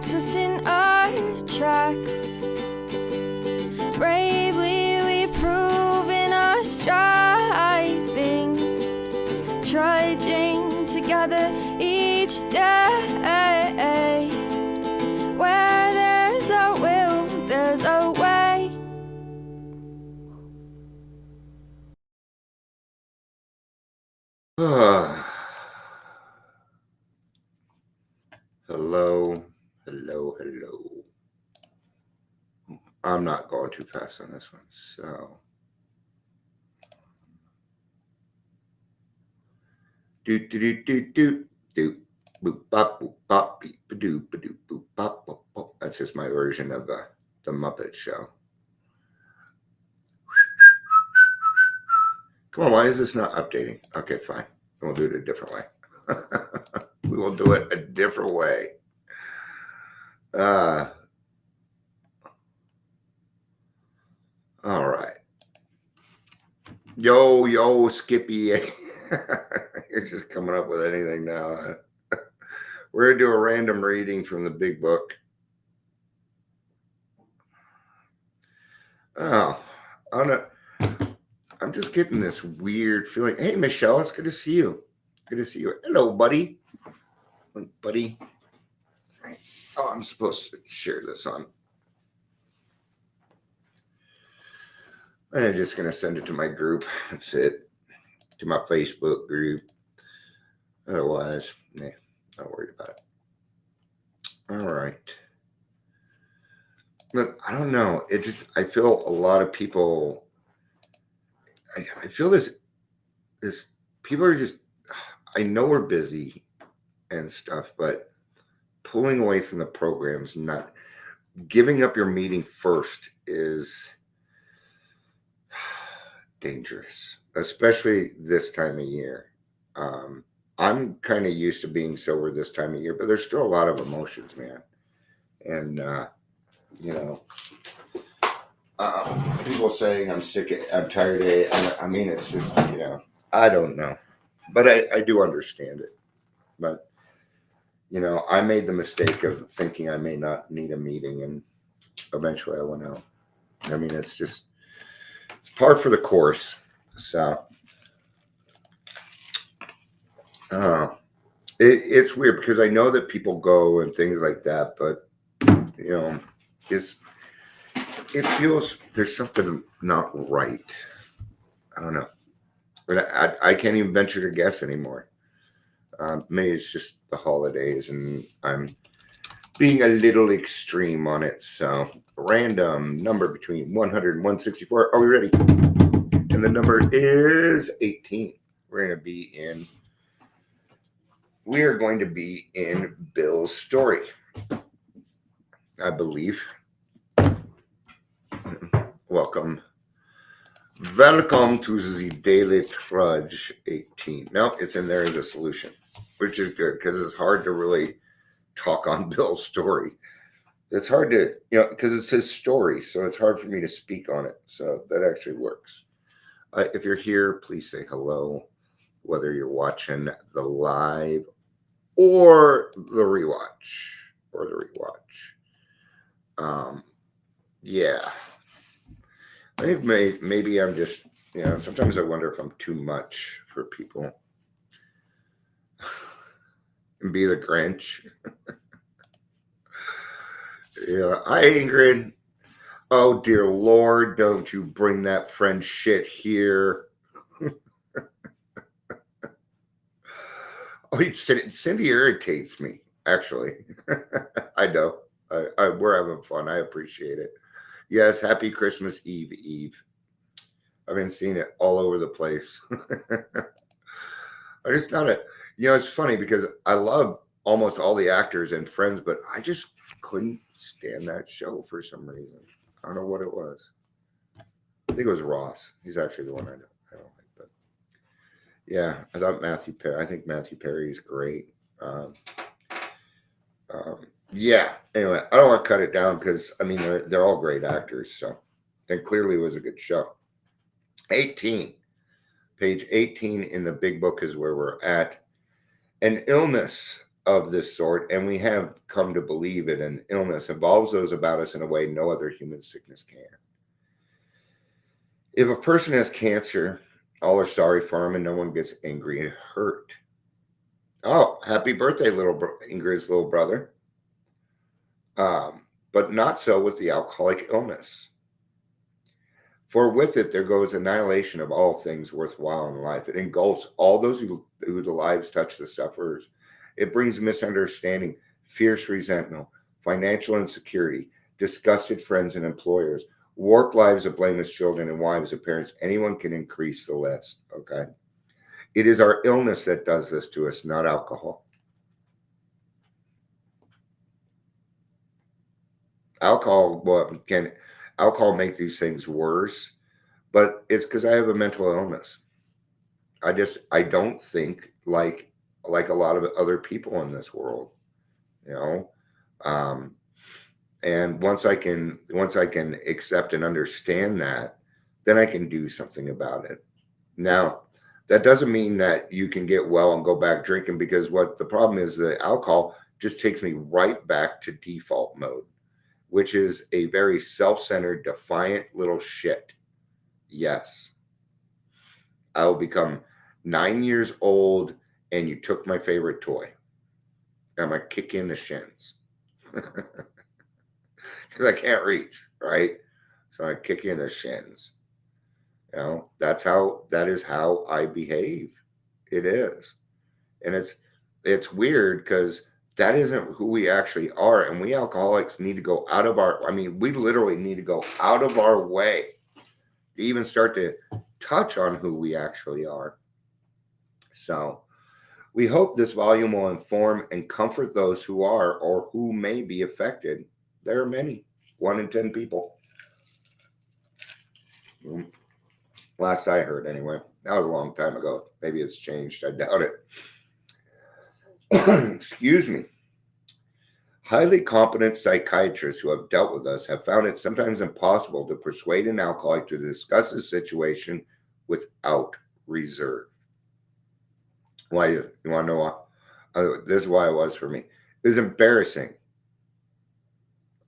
stops us in our tracks. Bravely we prove in our striving, trudging together each day. Where there's a will, there's a way. Hello. I'm not going too fast on this one, so. Do. Boop bop boop bop beep ba-doo boop bop bop bop. That's just my version of the Muppet Show. Come on, why is this not updating? Okay, fine. We'll do it a different way. We will do it a different way. All right. Yo, Skippy. You're just coming up with anything now. We're going to do a random reading from the big book. Oh, I'm just getting this weird feeling. Hey, Michelle, it's good to see you. Good to see you. Hello, buddy. Buddy. Oh, I'm supposed to share this on. I'm just going to send it to my group. That's it. To my Facebook group. Otherwise, not worried about it. All right. Look, I don't know. I feel a lot of people. I feel this people are just, I know we're busy and stuff, but pulling away from the programs, not giving up your meeting first is dangerous, especially this time of year. I'm kind of used to being sober this time of year, but there's still a lot of emotions, man. And, people saying I'm sick, I'm tired. I mean, it's just, I don't know, but I do understand it. But, I made the mistake of thinking I may not need a meeting, and eventually I went out. I mean, it's par for the course. So, it's weird because I know that people go and things like that, but it feels there's something not right. I don't know, but I can't even venture to guess anymore. Maybe it's just the holidays, and I'm being a little extreme on it. So, random number between 100 and 164. Are we ready? And the number is 18. We are going to be in Bill's story, I believe. Welcome to the Daily Trudge 18. No, it's in there as a solution, which is good because it's hard to really talk on Bill's story. It's hard to, because it's his story, so it's hard for me to speak on it. So that actually works. If you're here, please say hello, whether you're watching the live or the rewatch. Yeah. I think maybe I'm just, sometimes I wonder if I'm too much for people. And be the Grinch. Hi, Ingrid. Oh, dear Lord, don't you bring that friend shit here. Cindy irritates me, actually. I know. We're having fun. I appreciate it. Yes, happy Christmas Eve. I've been seeing it all over the place. I just not it's funny because I love almost all the actors and Friends, but I just couldn't stand that show for some reason. I don't know what it was. I think it was Ross. He's actually the one I don't like. But yeah, I think Matthew Perry is great. Yeah. Anyway, I don't want to cut it down because I mean they're all great actors. So, and clearly it was a good show. 18, page 18 in the big book is where we're at. An illness of this sort, and we have come to believe it, an illness involves those about us in a way no other human sickness can. If a person has cancer, all are sorry for him and no one gets angry and hurt. Oh, happy birthday, Ingrid's little brother. But not so with the alcoholic illness. For with it there goes annihilation of all things worthwhile in life. It engulfs all those who the lives touch the sufferers. It brings misunderstanding, fierce resentment, financial insecurity, disgusted friends and employers, warped lives of blameless children and wives of parents. Anyone can increase the list, okay? It is our illness that does this to us, not alcohol. Alcohol make these things worse, but it's because I have a mental illness. I don't think like a lot of other people in this world, you know. And once I can accept and understand that, then I can do something about it. Now, that doesn't mean that you can get well and go back drinking, because what the problem is, the alcohol just takes me right back to default mode, which is a very self-centered, defiant little shit. Yes. I will become 9 years old and you took my favorite toy. I'm going to kick you in the shins. Because I can't reach, right? So I kick you in the shins. You know, that is how I behave. It is. And it's weird because that isn't who we actually are. And we alcoholics need to go out of we literally need to go out of our way to even start to touch on who we actually are. So we hope this volume will inform and comfort those who are or who may be affected. There are many, 1 in 10 people. Last I heard, anyway. That was a long time ago. Maybe it's changed. I doubt it. Excuse me. Highly competent psychiatrists who have dealt with us have found it sometimes impossible to persuade an alcoholic to discuss the situation without reserve. Why? You want to know why? This is why it was for me. It was embarrassing.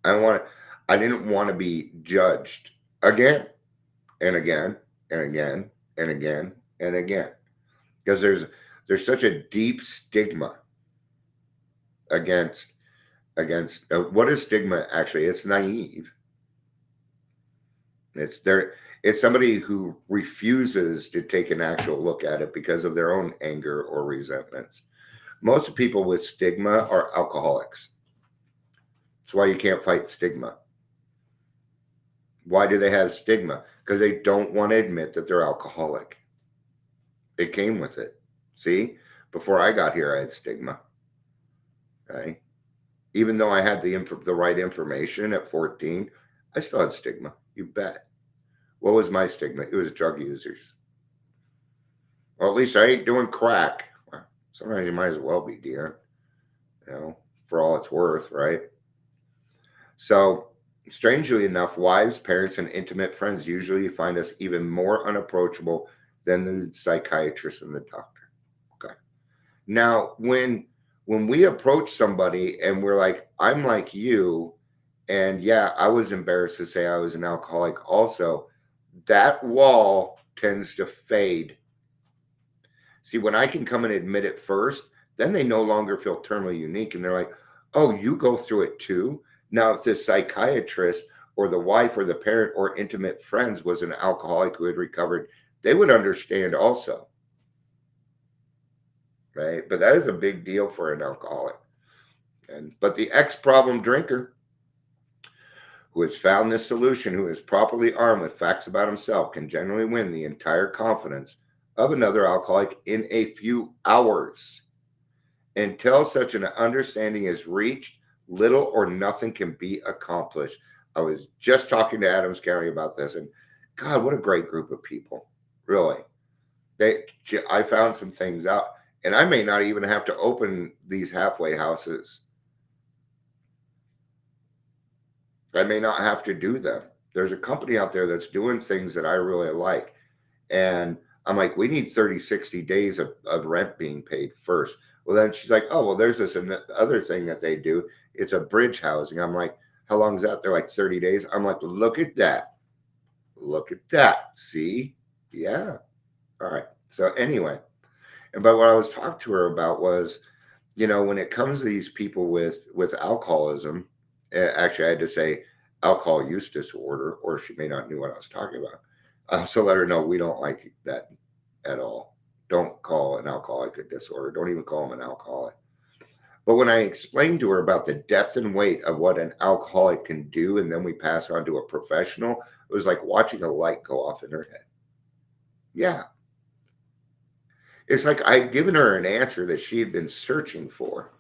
I didn't want to be judged again and again and again and again and again, because there's such a deep stigma against what is stigma actually? It's naive. It's somebody who refuses to take an actual look at it because of their own anger or resentments. Most people with stigma are alcoholics. That's why you can't fight stigma. Why do they have stigma? Because they don't want to admit that they're alcoholic. It came with it. See, before I got here, I had stigma. Okay. Even though I had the right information at 14, I still had stigma. You bet. What was my stigma? It was drug users. Well, at least I ain't doing crack. Well, sometimes you might as well be, dear. You know, for all it's worth, right? So, strangely enough, wives, parents, and intimate friends usually find us even more unapproachable than the psychiatrist and the doctor. Okay. Now, when we approach somebody and we're like, I'm like you, and yeah, I was embarrassed to say I was an alcoholic also, that wall tends to fade. See, when I can come and admit it first, then they no longer feel terminally unique. And they're like, oh, you go through it too? Now, if this psychiatrist or the wife or the parent or intimate friends was an alcoholic who had recovered, they would understand also. Right? But that is a big deal for an alcoholic. But the ex-problem drinker who has found this solution, who is properly armed with facts about himself, can generally win the entire confidence of another alcoholic in a few hours. Until such an understanding is reached, little or nothing can be accomplished. I was just talking to Adams County about this, and God, what a great group of people. Really. I found some things out, and I may not even have to open these halfway houses. I may not have to do them. There's a company out there that's doing things that I really like. And I'm like, we need 30, 60 days of rent being paid first. Well, then she's like, oh, well, there's this other thing that they do. It's a bridge housing. I'm like, how long is that? They're like 30 days. I'm like, look at that. Look at that. See? Yeah. All right. So anyway, but what I was talking to her about was, when it comes to these people with alcoholism, actually I had to say alcohol use disorder, or she may not knew what I was talking about. I also let her know we don't like that at all. Don't call an alcoholic a disorder. Don't even call him an alcoholic. But when I explained to her about the depth and weight of what an alcoholic can do, and then we pass on to a professional, it was like watching a light go off in her head. Yeah. It's like I'd given her an answer that she had been searching for.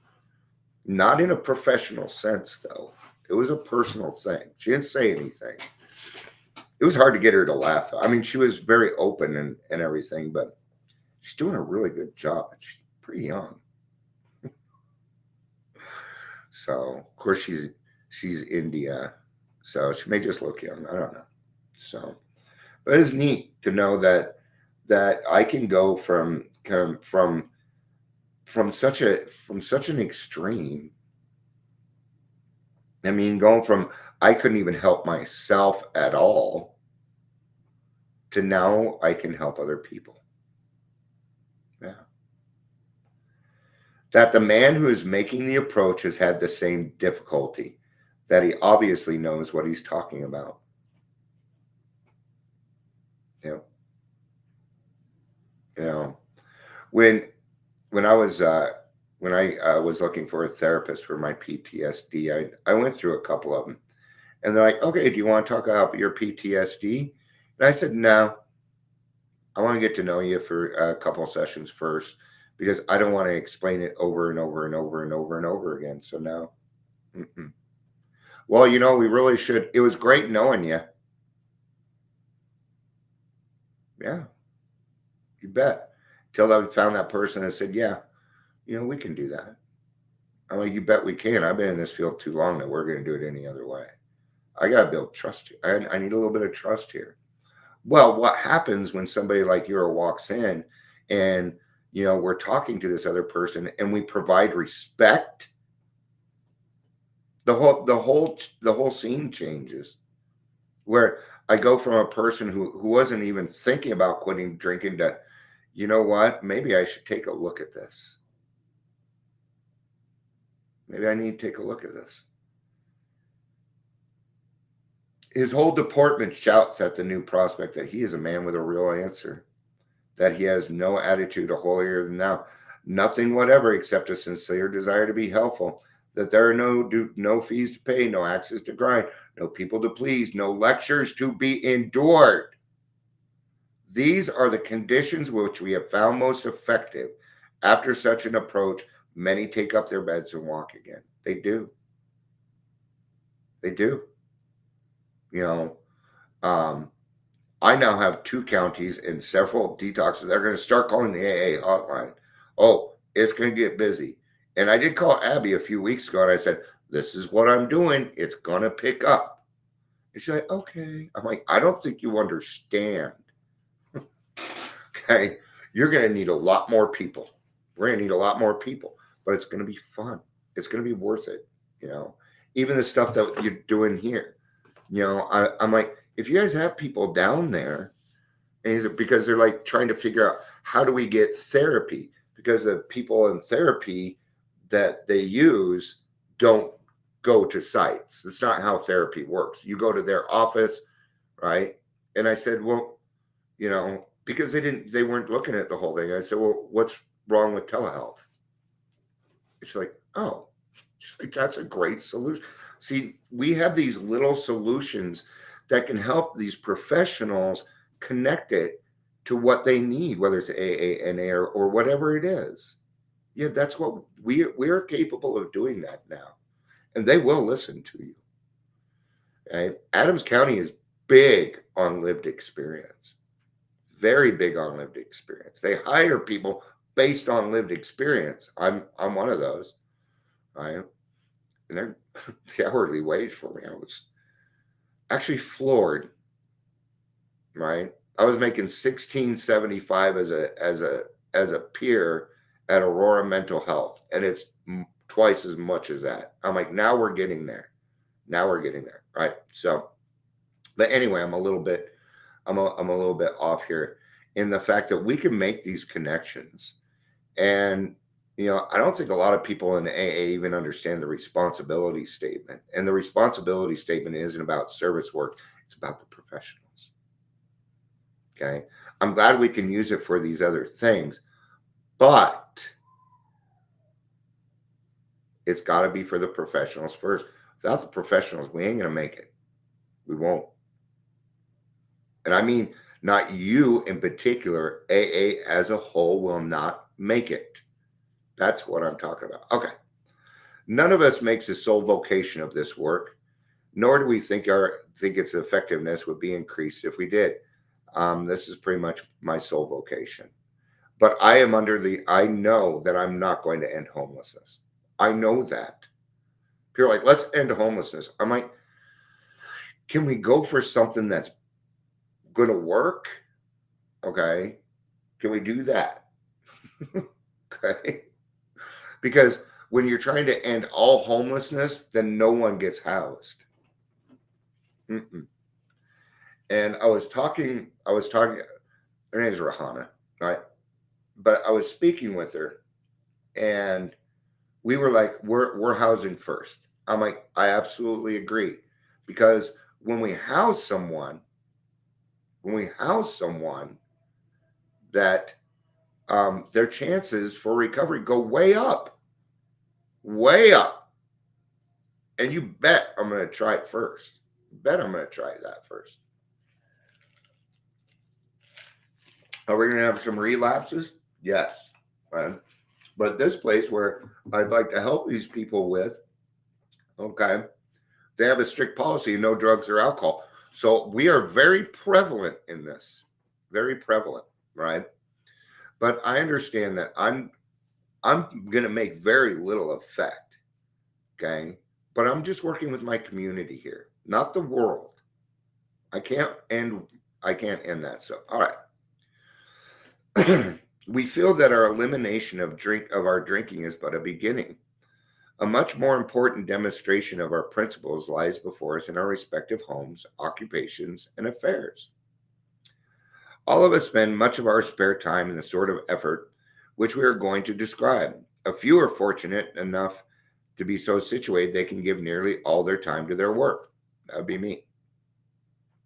Not in a professional sense, though. It was a personal thing. She didn't say anything. It was hard to get her to laugh, though. I mean, she was very open and everything, but she's doing a really good job. She's pretty young. So, of course, she's India, so she may just look young. I don't know. So, but it's neat to know that I can go from such an extreme. I mean, going from I couldn't even help myself at all to now I can help other people. Yeah. That the man who is making the approach has had the same difficulty, that he obviously knows what he's talking about. You know, when I was looking for a therapist for my PTSD, I went through a couple of them, and they're like, "Okay, do you want to talk about your PTSD?" And I said, "No, I want to get to know you for a couple of sessions first, because I don't want to explain it over and over and over and over and over again." So no. Mm-mm. Well, we really should. It was great knowing you. Yeah, you bet. Till I found that person that said, "Yeah, we can do that." I'm like, "You bet we can. I've been in this field too long that we're going to do it any other way. I got to build trust. I need a little bit of trust here." Well, what happens when somebody like you walks in and, we're talking to this other person and we provide respect, the whole scene changes. Where I go from a person who wasn't even thinking about quitting drinking to, you know what, maybe I should take a look at this. Maybe I need to take a look at this. His whole deportment shouts at the new prospect that he is a man with a real answer, that he has no attitude of holier than thou, nothing whatever except a sincere desire to be helpful, that there are no fees to pay, no axes to grind, no people to please, no lectures to be endured. These are the conditions which we have found most effective. After such an approach, many take up their beds and walk again. They do. They do. I now have 2 counties and several detoxes. They're going to start calling the AA hotline. Oh, it's going to get busy. And I did call Abby a few weeks ago and I said, this is what I'm doing. It's going to pick up. And she's like, okay. I'm like, I don't think you understand. Okay. You're going to need a lot more people. We're going to need a lot more people, but it's going to be fun. It's going to be worth it. Even the stuff that you're doing here, I'm like, if you guys have people down there, and because they're like trying to figure out how do we get therapy, because the people in therapy that they use don't go to sites. That's not how therapy works. You go to their office, right? And I said, well, because they weren't looking at the whole thing. I said, well, what's wrong with telehealth? It's like, oh, she's like, that's a great solution. See, we have these little solutions that can help these professionals connect it to what they need, whether it's AA, NA, or whatever it is. Yeah, that's what we're capable of doing that now. And they will listen to you. Okay? Adams County is big on lived experience. Very big on lived experience. They hire people based on lived experience. I'm one of those. Right? And they're the hourly wage for me. I was actually floored. Right? I was making $16.75 as a peer at Aurora Mental Health, and it's twice as much as that. I'm like, now we're getting there. Now we're getting there, right? So, but anyway, I'm a little bit off here in the fact that we can make these connections. And I don't think a lot of people in AA even understand the responsibility statement. And the responsibility statement isn't about service work, it's about the professionals. Okay. I'm glad we can use it for these other things, but it's got to be for the professionals first. Without the professionals, we ain't going to make it. We won't. And I mean, not you in particular, AA as a whole will not make it. That's what I'm talking about. Okay. None of us makes the sole vocation of this work, nor do we think its effectiveness would be increased if we did. This is pretty much my sole vocation. But I know that I'm not going to end homelessness. I know that. People are like, let's end homelessness. I'm like, can we go for something that's going to work? Okay. Can we do that? Okay. Because when you're trying to end all homelessness, then no one gets housed. Mm-mm. And I was talking, her name is Rahana, right? But I was speaking with her and we were like, we're housing first. I'm like, I absolutely agree. Because when we house someone that their chances for recovery go way up. And you bet I'm going to try it first. Bet I'm going to try that first. Are we going to have some relapses? Yes. Right? But this place where I'd like to help these people with, okay, they have a strict policy, no drugs or alcohol. So we are very prevalent in this. Very prevalent, right? But I understand that I'm going to make very little effect, okay? But I'm just working with my community here, not the world. I can't end that. So, all right. We feel that our elimination of our drinking is but a beginning. A much more important demonstration of our principles lies before us in our respective homes, occupations, and affairs. All of us spend much of our spare time in the sort of effort which we are going to describe. A few are fortunate enough to be so situated they can give nearly all their time to their work. That would be me.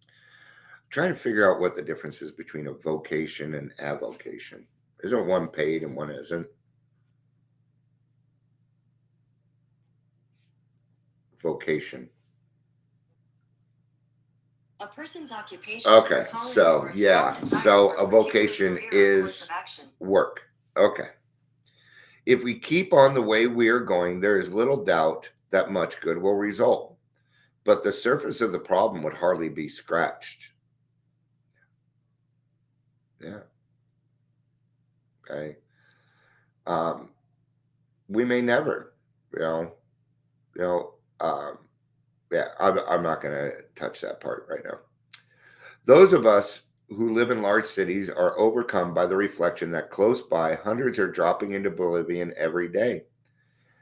I'm trying to figure out what the difference is between a vocation and avocation. Isn't one paid and one isn't? Vocation. A person's occupation. Okay, so yeah, so a vocation is work. Okay. If we keep on the way we are going, there is little doubt that much good will result. But the surface of the problem would hardly be scratched. Yeah. Okay. We may never, yeah, I'm not going to touch that part right now. Those of us who live in large cities are overcome by the reflection that close by hundreds are dropping into oblivion every day.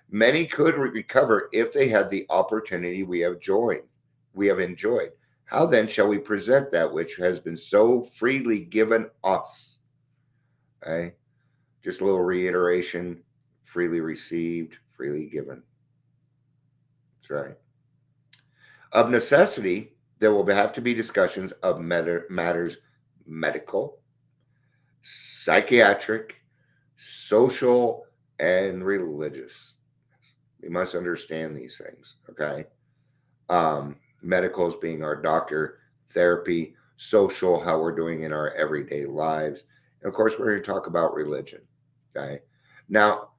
Many could recover if they had the opportunity we have enjoyed. How then shall we present that which has been so freely given us? Okay. Just a little reiteration, freely received, freely given. That's right. Of necessity, there will have to be discussions of matters medical, psychiatric, social, and religious. We must understand these things, okay? Medical is being our doctor, therapy, social, how we're doing in our everyday lives. And of course, we're going to talk about religion, okay? Now,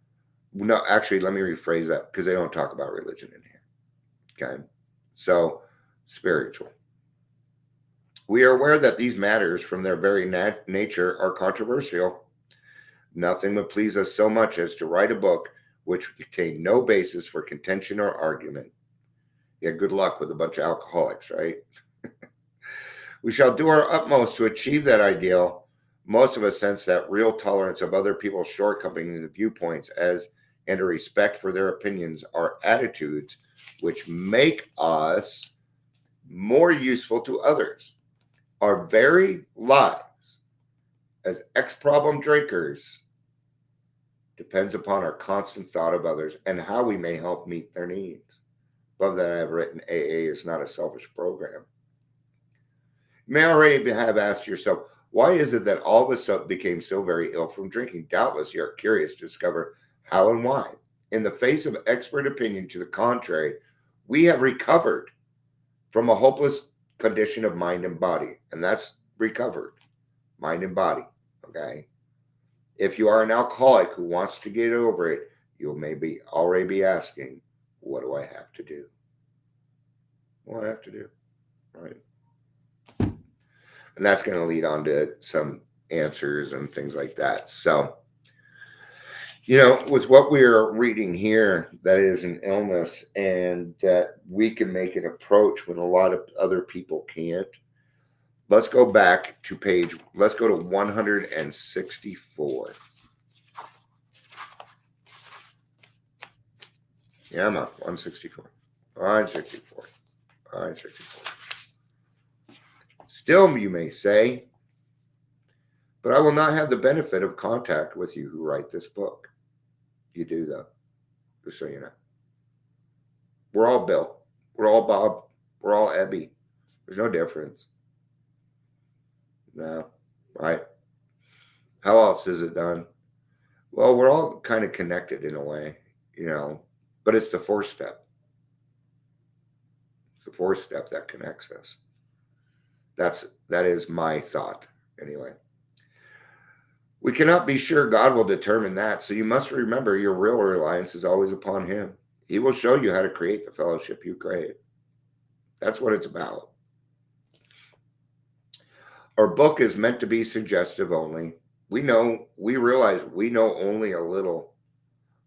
no, actually, let me rephrase that because they don't talk about religion in here, okay? So, spiritual. We are aware that these matters from their very nature are controversial. Nothing would please us so much as to write a book which would contain no basis for contention or argument. Yeah, good luck with a bunch of alcoholics, right? We shall do our utmost to achieve that ideal, Most of us sense that real tolerance of other people's shortcomings and viewpoints and a respect for their opinions are attitudes which make us more useful to others. Our very lives as ex-problem drinkers depends upon our constant thought of others and how we may help meet their needs. Above that, I have written AA is not a selfish program. You may already have asked yourself, why is it that all of us became so very ill from drinking? Doubtless you are curious to discover how and why. In the face of expert opinion to the contrary, we have recovered from a hopeless condition of mind and body. And that's recovered, mind and body, okay? If you are an alcoholic who wants to get over it, you maybe already be asking, what do I have to do? What do I have to do, right? And that's going to lead on to some answers and things like that. So, with what we're reading here, that is an illness and that we can make an approach when a lot of other people can't. Let's go back to let's go to 164. Yeah, I'm up. 164. 164. 164. Still, you may say, but I will not have the benefit of contact with you who write this book. You do, though, just so you know. We're all Bill. We're all Bob. We're all Ebby. There's no difference. No, right? How else is it done? Well, we're all kind of connected in a way, but it's the fourth step. It's the fourth step that connects us. That is my thought, anyway. We cannot be sure God will determine that, so you must remember your real reliance is always upon Him. He will show you how to create the fellowship you crave. That's what it's about. Our book is meant to be suggestive only. We realize we know only a little.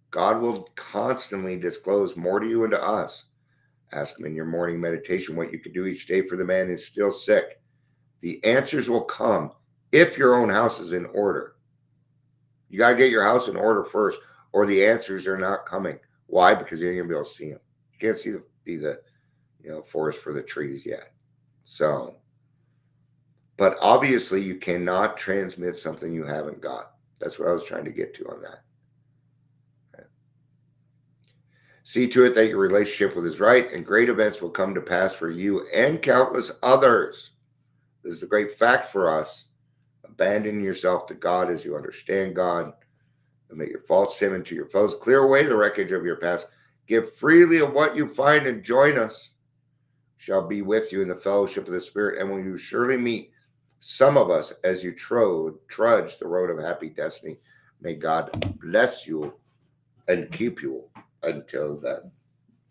God will constantly disclose more to you and to us. Ask Him in your morning meditation what you could do each day for the man who is still sick. The answers will come if your own house is in order. You got to get your house in order first, or the answers are not coming. Why? Because you ain't going to be able to see them. You can't see the forest for the trees yet. So, but obviously you cannot transmit something you haven't got. That's what I was trying to get to on that. Okay. See to it that your relationship with is right, and great events will come to pass for you and countless others. This is a great fact for us. Abandon yourself to God as you understand God. Admit your faults to Him and to your foes. Clear away the wreckage of your past. Give freely of what you find and join us. Shall be with you in the fellowship of the Spirit, and will you surely meet some of us as you trudge the road of happy destiny. May God bless you and keep you until then.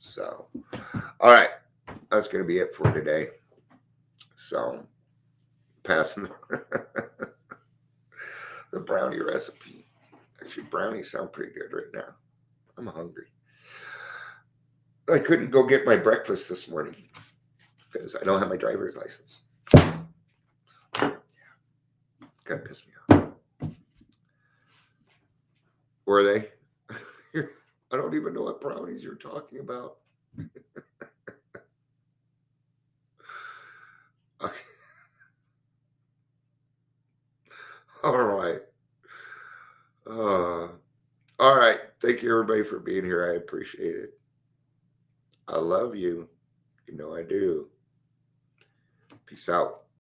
So, all right. That's going to be it for today. So, passing the brownie recipe. Actually, brownies sound pretty good right now. I'm hungry. I couldn't go get my breakfast this morning because I don't have my driver's license. Kind of pissed me off. Were they? I don't even know what brownies you're talking about. Okay. All right. All right. Thank you, everybody, for being here. I appreciate it. I love you. You know I do. Peace out.